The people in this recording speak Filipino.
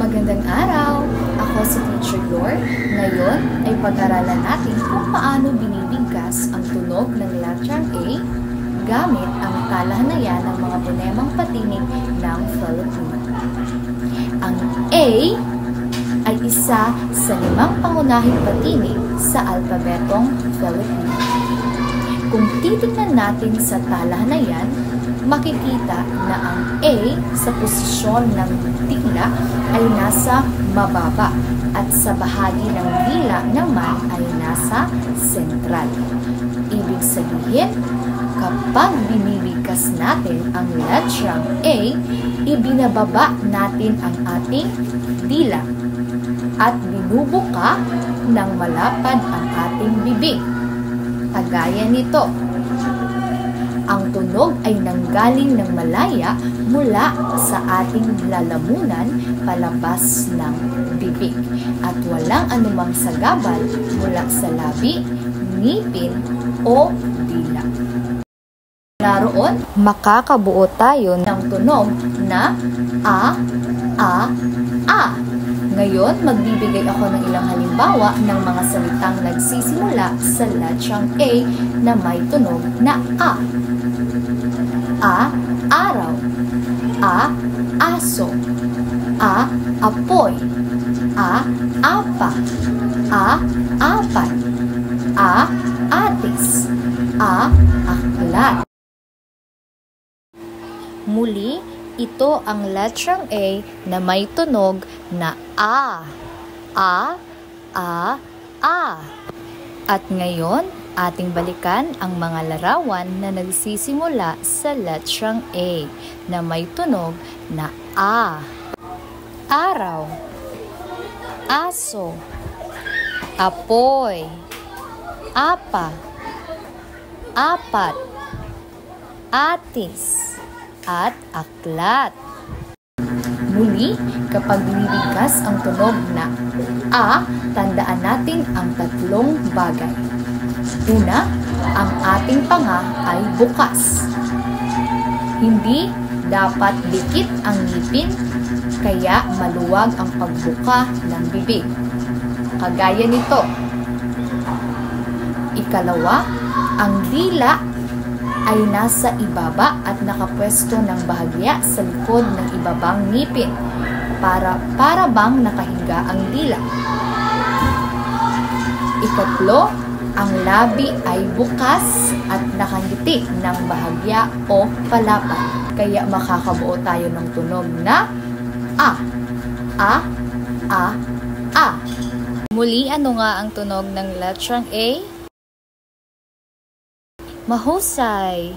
Magandang araw! Ako si Teacher Lord. Ngayon ay pag-aralan natin kung paano binibigkas ang tunog ng letrang A gamit ang talahanayan ng mga ponemang patinig ng Filipino. Ang A ay isa sa 5 pangunahing patinig sa alpabetong Filipino. Kung titingnan natin sa talahanayan, makikita na ang A sa posisyon ng dila ay nasa mababa at sa bahagi ng dila naman ay nasa sentral. Ibig sabihin, kapag binibigkas natin ang letrang A, ibinababa natin ang ating dila at binubuka ng malapad ang ating bibig. Kagaya nito. Ang tunog ay nanggaling ng malaya mula sa ating lalamunan palabas ng bibig at walang anumang sagabal mula sa labi, ngipin o dila. Naroon, makakabuo tayo ng tunog na A, A, A. Ngayon, magbibigay ako ng ilang halimbawa ng mga salitang nagsisimula sa letrang A na may tunog na A. A, araw. A, aso. A, apoy. A, apa. A, apat. A, atis. A, aklat. Muli, ito ang letrang A na may tunog na A. A, A, A. At ngayon, ating balikan ang mga larawan na nagsisimula sa letrang A na may tunog na A. Araw. Aso. Apoy. Apa. Apat. Atis. At aklat. Muli, kapag binibigkas ang tunog na A, tandaan natin ang 3 bagay. Una, ang ating panga ay bukas. Hindi dapat dikit ang ngipin, kaya maluwag ang pagbuka ng bibig. Kagaya nito. Ikalawa, ang dila ay nasa ibaba at nakapwesto ng bahagya sa likod ng ibabang ngipin para bang nakahiga ang dila. Ikatlo, ang labi ay bukas at nakangiti ng bahagya o palapad. Kaya makakabuo tayo ng tunog na A. A, A, A. Muli, ano nga ang tunog ng letrang A? Mahusay!